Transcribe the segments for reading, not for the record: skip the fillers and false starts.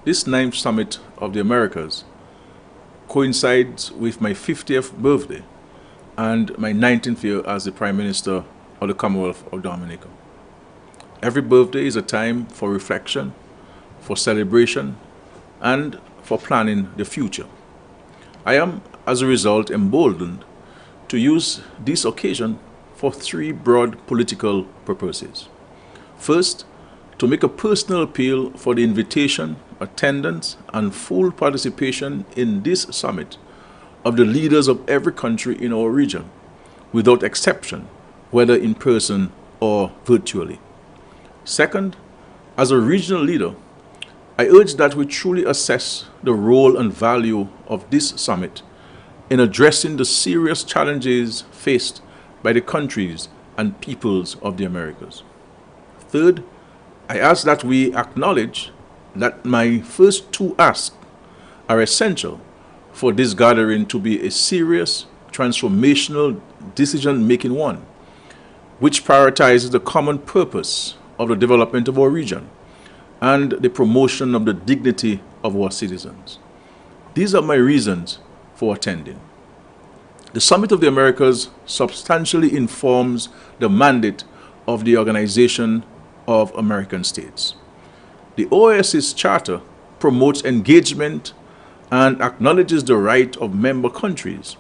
This ninth summit of the Americas coincides with my 50th birthday and my 19th year as the Prime Minister of the Commonwealth of Dominica. Every birthday is a time for reflection, for celebration, and for planning the future. I am, as a result, emboldened to use this occasion for three broad political purposes. First, to make a personal appeal for the invitation, attendance, and full participation in this summit of the leaders of every country in our region, without exception, whether in person or virtually. Second, as a regional leader, I urge that we truly assess the role and value of this summit in addressing the serious challenges faced by the countries and peoples of the Americas. Third, I ask that we acknowledge that my first two asks are essential for this gathering to be a serious, transformational decision-making one, which prioritizes the common purpose of the development of our region and the promotion of the dignity of our citizens. These are my reasons for attending. The Summit of the Americas substantially informs the mandate of the Organization of American States. The OAS's charter promotes engagement and acknowledges the right of member countries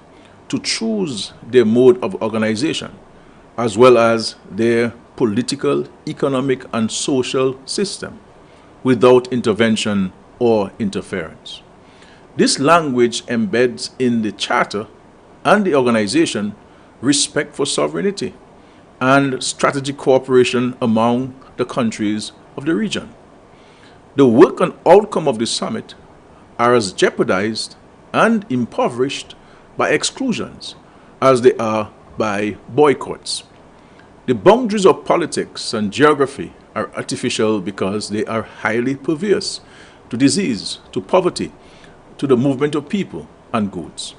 to choose their mode of organization, as well as their political, economic, and social system, without intervention or interference. This language embeds in the charter and the organization respect for sovereignty and strategic cooperation among the countries of the region. The work and outcome of the summit are as jeopardized and impoverished by exclusions as they are by boycotts. The boundaries of politics and geography are artificial because they are highly pervious to disease, to poverty, to the movement of people and goods.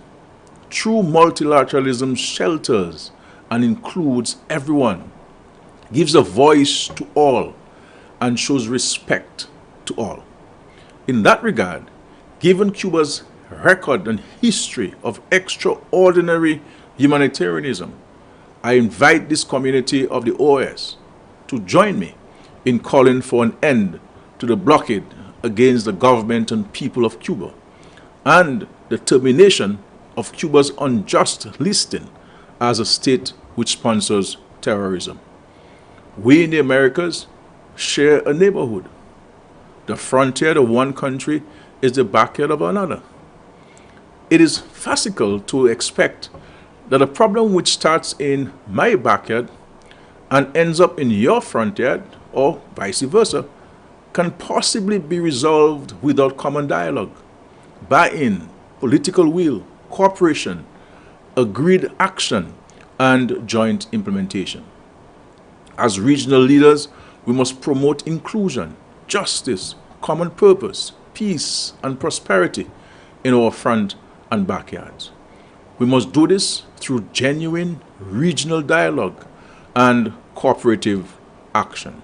True multilateralism shelters and includes everyone, gives a voice to all, and shows respect to all. In that regard, given Cuba's record and history of extraordinary humanitarianism, I invite this community of the OAS to join me in calling for an end to the blockade against the government and people of Cuba and the termination of Cuba's unjust listing as a state which sponsors terrorism. We in the Americas share a neighborhood. The frontier of one country is the backyard of another. It is farcical to expect that a problem which starts in my backyard and ends up in your front yard, or vice versa, can possibly be resolved without common dialogue, buy-in, political will, cooperation, agreed action, and joint implementation. As regional leaders, we must promote inclusion, justice, common purpose, peace, and prosperity in our front and backyards. We must do this through genuine regional dialogue and cooperative action.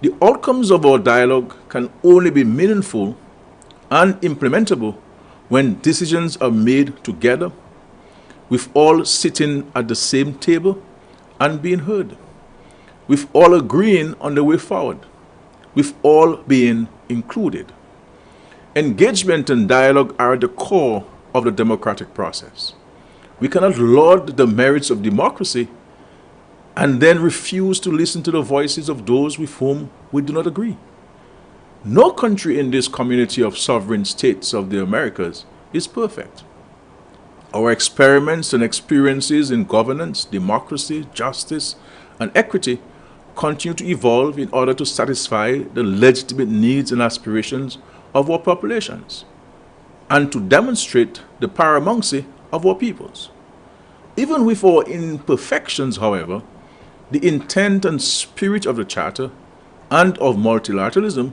The outcomes of our dialogue can only be meaningful and implementable when decisions are made together, with all sitting at the same table and being heard, with all agreeing on the way forward, with all being included. Engagement and dialogue are at the core of the democratic process. We cannot laud the merits of democracy and then refuse to listen to the voices of those with whom we do not agree. No country in this community of sovereign states of the Americas is perfect. Our experiments and experiences in governance, democracy, justice, and equity continue to evolve in order to satisfy the legitimate needs and aspirations of our populations and to demonstrate the paramountcy of our peoples. Even with our imperfections, however, the intent and spirit of the Charter and of multilateralism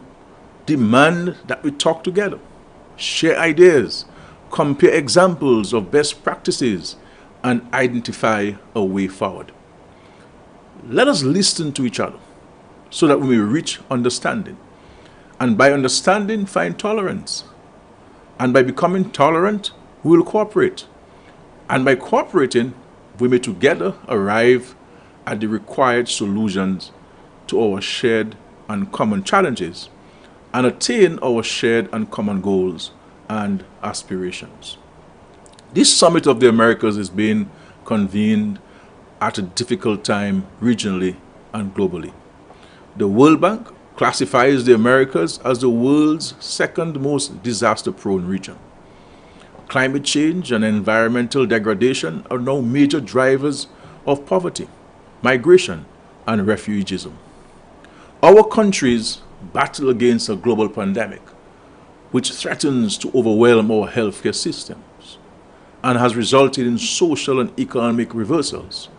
demand that we talk together, share ideas, compare examples of best practices, and identify a way forward. Let us listen to each other so that we may reach understanding And by understanding, find tolerance. And by becoming tolerant, we will cooperate. And by cooperating, we may together arrive at the required solutions to our shared and common challenges and attain our shared and common goals and aspirations. This Summit of the Americas is being convened at a difficult time regionally and globally. The World Bank classifies the Americas as the world's second most disaster-prone region. Climate change and environmental degradation are now major drivers of poverty, migration, and refugeeism. Our countries battle against a global pandemic, which threatens to overwhelm our healthcare systems and has resulted in social and economic reversals,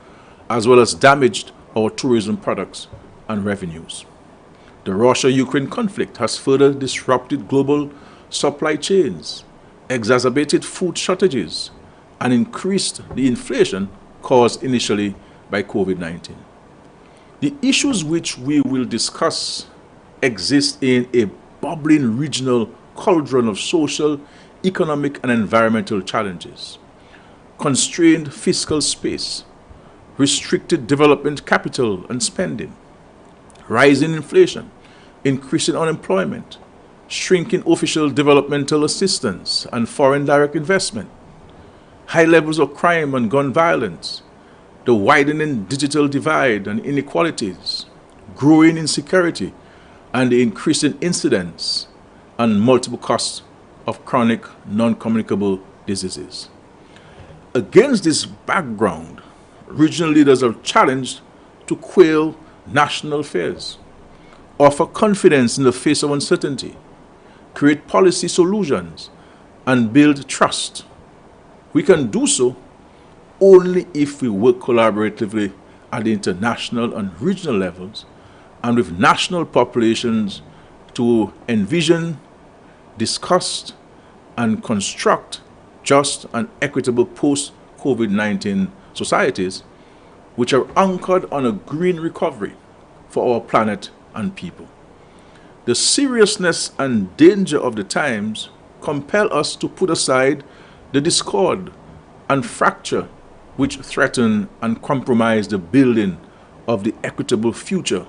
as well as damaged our tourism products and revenues. The Russia-Ukraine conflict has further disrupted global supply chains, exacerbated food shortages, and increased the inflation caused initially by COVID-19. The issues which we will discuss exist in a bubbling regional cauldron of social, economic, and environmental challenges. Constrained fiscal space, restricted development capital and spending, rising inflation, increasing unemployment, shrinking official developmental assistance and foreign direct investment, high levels of crime and gun violence, the widening digital divide and inequalities, growing insecurity, and the increasing incidence and multiple costs of chronic non-communicable diseases. Against this background, regional leaders are challenged to quell national fears, offer confidence in the face of uncertainty, create policy solutions, and build trust. We can do so only if we work collaboratively at the international and regional levels and with national populations to envision, discuss, and construct just and equitable post-COVID-19 societies which are anchored on a green recovery for our planet and people. The seriousness and danger of the times compel us to put aside the discord and fracture which threaten and compromise the building of the equitable future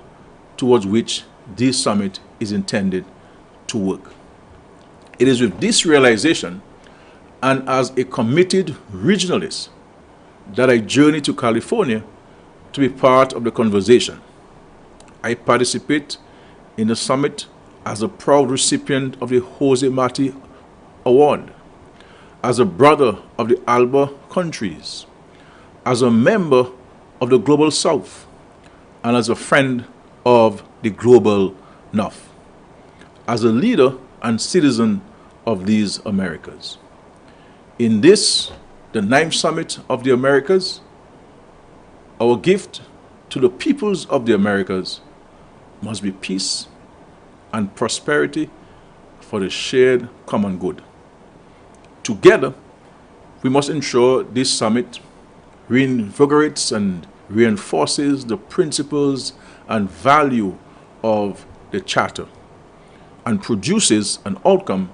towards which this summit is intended to work. It is with this realization and as a committed regionalist that I journey to California to be part of the conversation. I participate in the summit as a proud recipient of the Jose Marti Award, as a brother of the ALBA countries, as a member of the Global South, and as a friend of the Global North, as a leader and citizen of these Americas. In this, the 9th Summit of the Americas, our gift to the peoples of the Americas must be peace and prosperity for the shared common good. Together, we must ensure this summit reinvigorates and reinforces the principles and value of the Charter and produces an outcome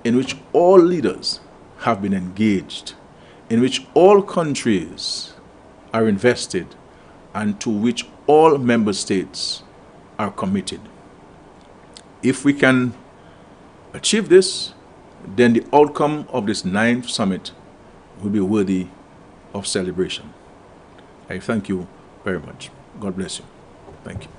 in which all leaders have been engaged, in which all countries are invested, and to which all member states are committed. If we can achieve this, then the outcome of this 9th summit will be worthy of celebration. I thank you very much. God bless you. Thank you.